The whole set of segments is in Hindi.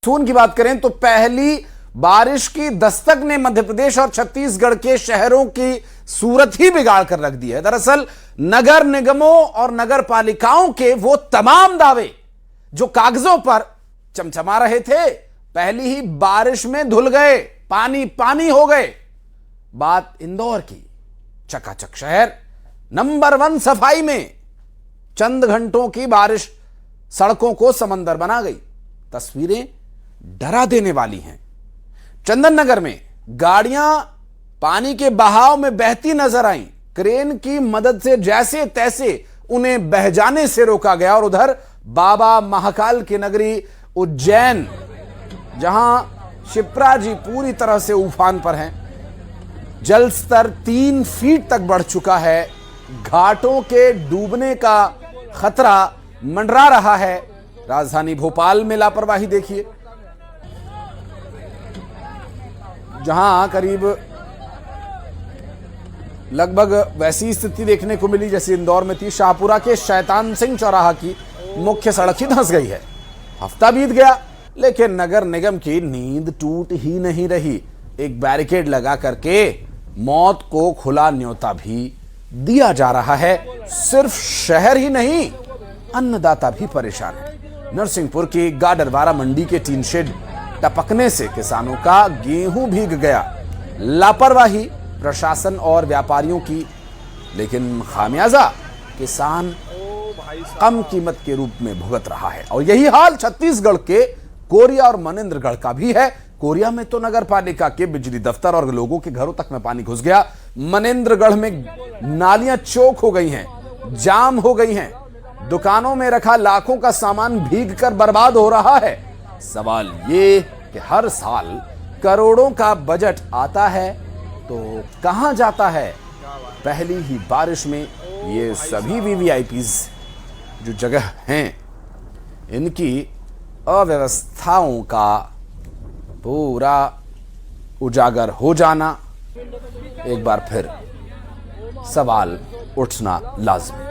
मानसून की बात करें तो पहली बारिश की दस्तक ने मध्य प्रदेश और छत्तीसगढ़ के शहरों की सूरत ही बिगाड़ कर रख दी है। दरअसल नगर निगमों और नगर पालिकाओं के वो तमाम दावे जो कागजों पर चमचमा रहे थे, पहली ही बारिश में धुल गए, पानी पानी हो गए। बात इंदौर की। चकाचक शहर, नंबर 1 सफाई में, चंद घंटों की बारिश सड़कों को समंदर बना गई। तस्वीरें डरा देने वाली हैं। चंदन नगर में गाड़ियां पानी के बहाव में बहती नजर आईं। क्रेन की मदद से जैसे तैसे उन्हें बह जाने से रोका गया। और उधर बाबा महाकाल की नगरी उज्जैन, जहां शिप्रा जी पूरी तरह से उफान पर हैं। जल स्तर 3 फीट तक बढ़ चुका है। घाटों के डूबने का खतरा मंडरा रहा है। राजधानी भोपाल में लापरवाही देखिए, जहां करीब लगभग वैसी स्थिति देखने को मिली जैसे इंदौर में थी। शाहपुरा के शैतान सिंह चौराहा की मुख्य सड़क ही धंस गई है। हफ्ता बीत गया लेकिन नगर निगम की नींद टूट ही नहीं रही। एक बैरिकेड लगा करके मौत को खुला न्योता भी दिया जा रहा है। सिर्फ शहर ही नहीं, अन्नदाता भी परेशान है। नरसिंहपुर की गाडरवारा मंडी के टीन शेड टपकने से किसानों का गेहूं भीग गया। लापरवाही प्रशासन और व्यापारियों की, लेकिन खामियाजा किसान कम कीमत के रूप में भुगत रहा है। और यही हाल छत्तीसगढ़ के कोरिया और मनेन्द्रगढ़ का भी है। कोरिया में तो नगर पालिका के बिजली दफ्तर और लोगों के घरों तक में पानी घुस गया। मनेन्द्रगढ़ में नालियां चौक हो गई हैं, जाम हो गई हैं। दुकानों में रखा लाखों का सामान भीग कर बर्बाद हो रहा है। सवाल ये कि हर साल करोड़ों का बजट आता है तो कहां जाता है? पहली ही बारिश में ये सभी वीवीआईपीज जो जगह हैं, इनकी अव्यवस्थाओं का पूरा उजागर हो जाना एक बार फिर सवाल उठना लाज़मी।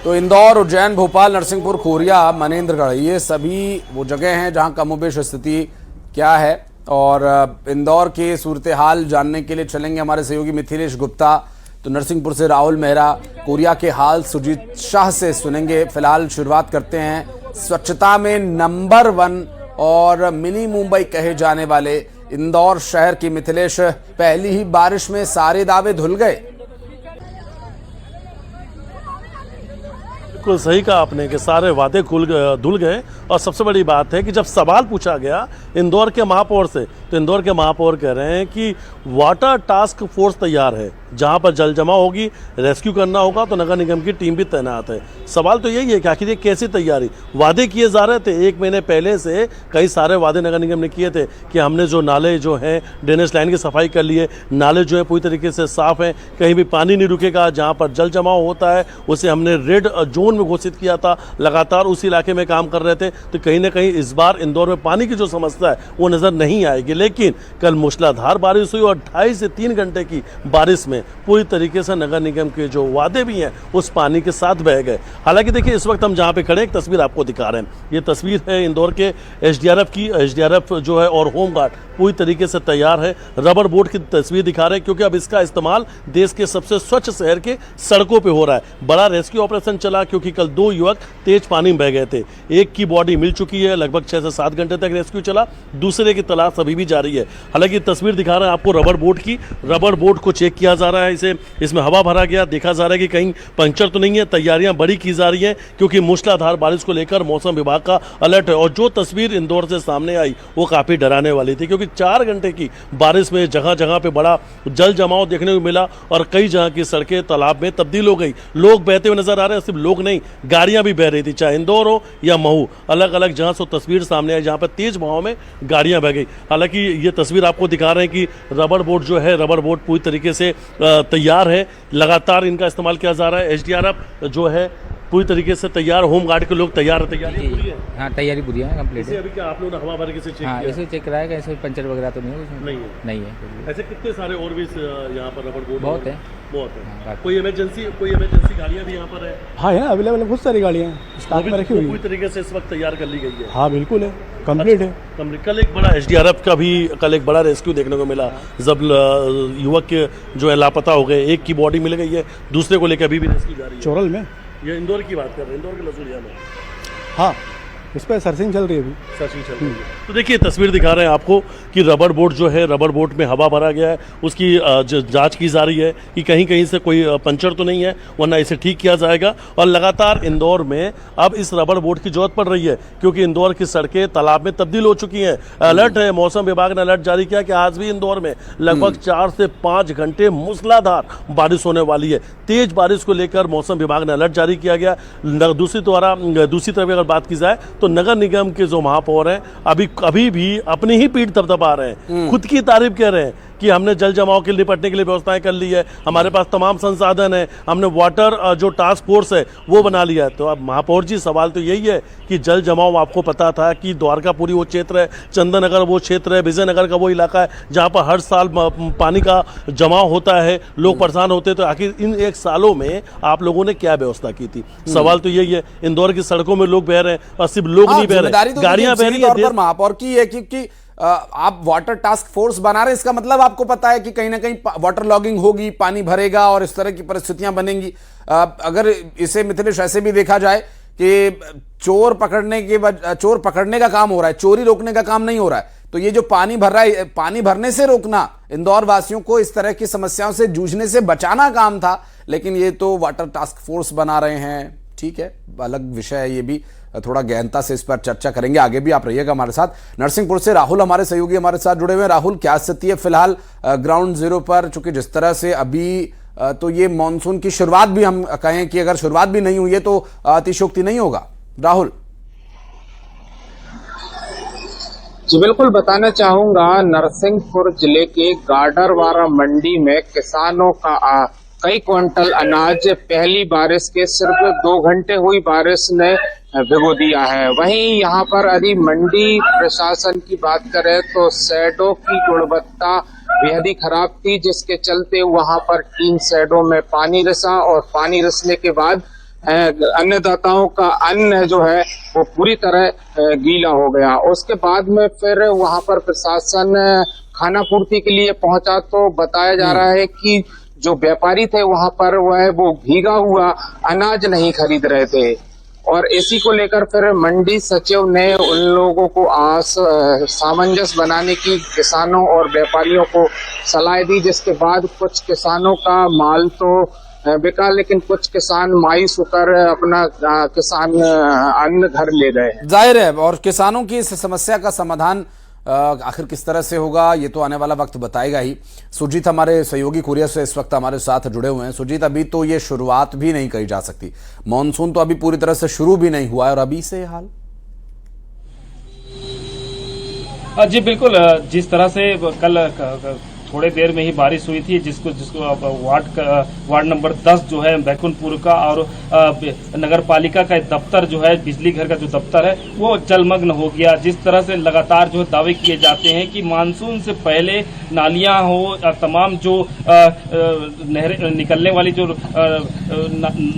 तो इंदौर, उज्जैन, भोपाल, नरसिंहपुर, कोरिया, मनेन्द्रगढ़, ये सभी वो जगह हैं जहां कमोबेश स्थिति क्या है। और इंदौर के सूरत हाल जानने के लिए चलेंगे हमारे सहयोगी मिथिलेश गुप्ता। तो नरसिंहपुर से राहुल मेहरा, कोरिया के हाल सुजीत शाह से सुनेंगे। फिलहाल शुरुआत करते हैं स्वच्छता में नंबर 1 और मिनी मुंबई कहे जाने वाले इंदौर शहर की। मिथिलेश, पहली ही बारिश में सारे दावे धुल गए। बिल्कुल सही कहा आपने कि सारे वादे धुल गए। और सबसे बड़ी बात है कि जब सवाल पूछा गया इंदौर के महापौर से, तो इंदौर के महापौर कह रहे हैं कि वाटर टास्क फोर्स तैयार है, जहां पर जल जमा होगी, रेस्क्यू करना होगा तो नगर निगम की टीम भी तैनात है। सवाल तो यही है कि आखिर ये कैसी तैयारी? वादे किए जा रहे थे 1 महीने पहले से, कई सारे वादे नगर निगम ने किए थे कि हमने जो नाले जो हैं ड्रेनेज लाइन की सफाई कर लिए, नाले जो है पूरी तरीके से साफ हैं, कहीं भी पानी नहीं रुकेगा। जहाँ पर जल जमाव होता है उसे हमने रेड जोन में घोषित किया था। लगातार उस इलाके में काम कर रहे थे। तो कहीं ना कहीं इस बार इंदौर में पानी की जो समस्या है वो नज़र नहीं आएगी। लेकिन कल मूसलाधार बारिश हुई और 2.5 से 3 घंटे की बारिश में पूरी तरीके से नगर निगम के जो वादे भी हैं उस पानी के साथ बह गए। हालांकि देखिए, इस वक्त हम जहां पे खड़े एक तस्वीर आपको दिखा रहे हैं। ये तस्वीर है इंदौर के एसडीआरएफ की। एसडीआरएफ जो है और होमगार्ड पूरी तरीके से तैयार है। रबर बोट की तस्वीर दिखा रहे हैं क्योंकि अब इसका इस्तेमाल देश के सबसे स्वच्छ शहर के सड़कों पे हो रहा है। बड़ा रेस्क्यू ऑपरेशन चला क्योंकि कल 2 युवक तेज पानी में बह गए थे। एक की बॉडी मिल चुकी है, लगभग 6 से 7 घंटे तक रेस्क्यू चला। दूसरे की तलाश अभी भी जारी है। हालांकि तस्वीर दिखा रहे हैं आपको रबर बोट की। रबर बोट को चेक किया जा रहा है, इसमें हवा भरा गया, देखा जा रहा है कि कहीं पंक्चर तो नहीं है। तैयारियां बड़ी की जा रही हैं क्योंकि मूसलाधार बारिश को लेकर मौसम विभाग का अलर्ट है। और जो तस्वीर इंदौर से सामने आई वो काफ़ी डराने वाली थी क्योंकि 4 घंटे की बारिश में जगह जगह पे बड़ा जल जमाव देखने को मिला और कई जगह की सड़कें तालाब में तब्दील हो गई। लोग बहते हुए नजर आ रहे हैं। सिर्फ लोग नहीं, गाड़ियां भी बह रही थी, चाहे इंदौर हो या महू। अलग अलग जहां से तस्वीर सामने आई जहां पर तेज बहाव में गाड़ियां बह गई। हालांकि ये तस्वीर आपको दिखा रहे हैं कि रबर बोट जो है, रबर बोट पूरी तरीके से तैयार है। लगातार इनका इस्तेमाल किया जा रहा है। एसडीआरएफ जो है पूरी तरीके से तैयार, होम गार्ड के लोग तैयार तैयारी पूरी है। हाँ, तैयारी पूरी है, कंप्लीट जैसे है। अभी क्या आप लोगों ने हवा भर के से चेक हाँ, किया? ऐसे चेक कराएगा, ऐसे पंचर वगैरह तो नहीं है उसमें? नहीं है। नहीं है, ऐसे कितने सारे और भी यहाँ पर रबड़ बोर्ड बहुत है। बहुत है। हाँ, कोई इमरजेंसी गाड़ियाँ भी यहाँ पर है? हाँ है, अवेलेबल है, बहुत सारी गाड़ियाँ हैं स्टॉक में रखी हुई पूरी है। तरीके से इस वक्त तैयार कर ली गई है। हाँ बिल्कुल है, कंप्लीट है। कल एक बड़ा एसडीआरएफ का भी कल एक बड़ा रेस्क्यू देखने को मिला, जब युवक के जो है लापता हो गए, एक की बॉडी मिल गई है, दूसरे को लेकर अभी भी रेस्क्यू जारी है। चोरल में, ये इंदौर की बात कर रहे हैं, इंदौर के लसूरिया में हाँ उस पर सर्चिंग चल रही है अभी। सर्चिंग चल रही है। तो देखिए तस्वीर दिखा रहे हैं आपको कि रबड़ बोट जो है, रबड़ बोट में हवा भरा गया है, उसकी जांच की जा रही है कि कहीं कहीं से कोई पंचर तो नहीं है, वरना इसे ठीक किया जाएगा। और लगातार इंदौर में अब इस रबड़ बोट की जरूरत पड़ रही है, क्योंकि इंदौर की सड़कें तालाब में तब्दील हो चुकी हैं। अलर्ट है, मौसम विभाग ने अलर्ट जारी किया कि आज भी इंदौर में लगभग 4 से 5 घंटे मूसलाधार बारिश होने वाली है। तेज बारिश को लेकर मौसम विभाग ने अलर्ट जारी किया गया। दूसरी तरफ अगर बात की जाए तो नगर निगम के जो महापौर हैं अभी भी अपनी ही पीठ थपथपा रहे हैं, खुद की तारीफ कर रहे हैं कि हमने जल जमाव के निपटने के लिए व्यवस्थाएं कर ली है, हमारे पास तमाम संसाधन है, हमने वाटर जो टास्क फोर्स है वो बना लिया है। तो अब महापौर जी, सवाल तो यही है कि जल जमाव आपको पता था कि द्वारकापुरी वो क्षेत्र है, चंदननगर वो क्षेत्र है, विजयनगर का वो इलाका है जहाँ पर हर साल पानी का जमाव होता है, लोग परेशान होते हैं। तो आखिर इन 1 सालों में आप लोगों ने क्या व्यवस्था की थी? सवाल तो यही है। इंदौर की सड़कों में लोग बह रहे हैं, और सिर्फ लोग नहीं बह रहे, गाड़ियां बह रही है। महापौर की है क्योंकि आप वाटर टास्क फोर्स बना रहे हैं, इसका मतलब आपको पता है कि कहीं ना कहीं वाटर लॉगिंग होगी, पानी भरेगा और इस तरह की परिस्थितियां बनेंगी। अगर इसे मिथिलेश ऐसे भी देखा जाए कि चोर पकड़ने का काम हो रहा है, चोरी रोकने का काम नहीं हो रहा है, तो ये जो पानी भर रहा है, पानी भरने से रोकना, इंदौर वासियों को इस तरह की समस्याओं से जूझने से बचाना काम था। लेकिन ये तो वाटर टास्क फोर्स बना रहे हैं, ठीक है, अलग विषय है, ये भी थोड़ा गहनता से इस पर चर्चा करेंगे। आगे भी आप रहिएगा हमारे साथ। नरसिंहपुर से राहुल हमारे सहयोगी हमारे साथ जुड़े हुए हैं। राहुल, क्या स्थिति है फिलहाल ग्राउंड जीरो पर? चूंकि जिस तरह से अभी तो ये मानसून की शुरुआत भी, हम कहें कि अगर शुरुआत भी नहीं हुई है तो अतिशयोक्ति नहीं होगा। राहुल जी बिल्कुल, बताना चाहूंगा नरसिंहपुर जिले के गाडरवारा मंडी में किसानों का कई क्विंटल अनाज पहली बारिश के सिर्फ 2 घंटे हुई बारिश ने भिगो दिया है। वहीं यहाँ पर यदि मंडी प्रशासन की बात करें तो शेडों की गुणवत्ता बेहद ही खराब थी, जिसके चलते वहां पर 3 शेडों में पानी रिसा, और पानी रिसने के बाद अन्नदाताओं का अन्न जो है वो पूरी तरह गीला हो गया। उसके बाद में फिर वहां पर प्रशासन खाना पूर्ति के लिए पहुंचा, तो बताया जा रहा है कि जो व्यापारी थे वहां पर वो भीगा हुआ अनाज नहीं खरीद रहे थे। और इसी को लेकर फिर मंडी सचिव ने उन लोगों को सामंजस्य बनाने की किसानों और व्यापारियों को सलाह दी, जिसके बाद कुछ किसानों का माल तो बिका, लेकिन कुछ किसान मायूस होकर अपना किसान अन्न घर ले गए। जाहिर है, और किसानों की इस समस्या का समाधान आखिर किस तरह से होगा ये तो आने वाला वक्त बताएगा ही। सुजीत हमारे सहयोगी कुरियर से इस वक्त हमारे साथ जुड़े हुए हैं। सुजीत, अभी तो ये शुरुआत भी नहीं कही जा सकती, मॉनसून तो अभी पूरी तरह से शुरू भी नहीं हुआ है और अभी से हाल। जी बिल्कुल, जिस तरह से कल थोड़े देर में ही बारिश हुई थी, जिसको वार्ड नंबर 10 जो है बैकुंठपुर का, और नगर पालिका का दफ्तर जो है, बिजली घर का जो दफ्तर है वो जलमग्न हो गया। जिस तरह से लगातार जो दावे किए जाते हैं कि मानसून से पहले नालियां हो, तमाम जो नहरें निकलने वाली जो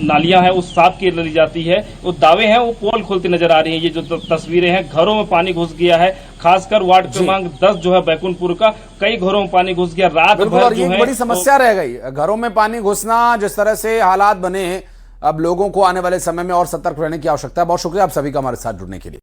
नालियां हैं उस साफ की ली जाती है, वो दावे हैं वो पोल खोलती नजर आ रही है। ये जो तस्वीरें हैं, घरों में पानी घुस गया है, खासकर वार्ड क्रमांक 10 जो है बैकुंठपुर का, कई घरों में पानी घुस गया रात भर जो है। बड़ी समस्या रह गई घरों में पानी घुसना। जिस तरह से हालात बने, अब लोगों को आने वाले समय में और सतर्क रहने की आवश्यकता है। बहुत शुक्रिया आप सभी का हमारे साथ जुड़ने के लिए।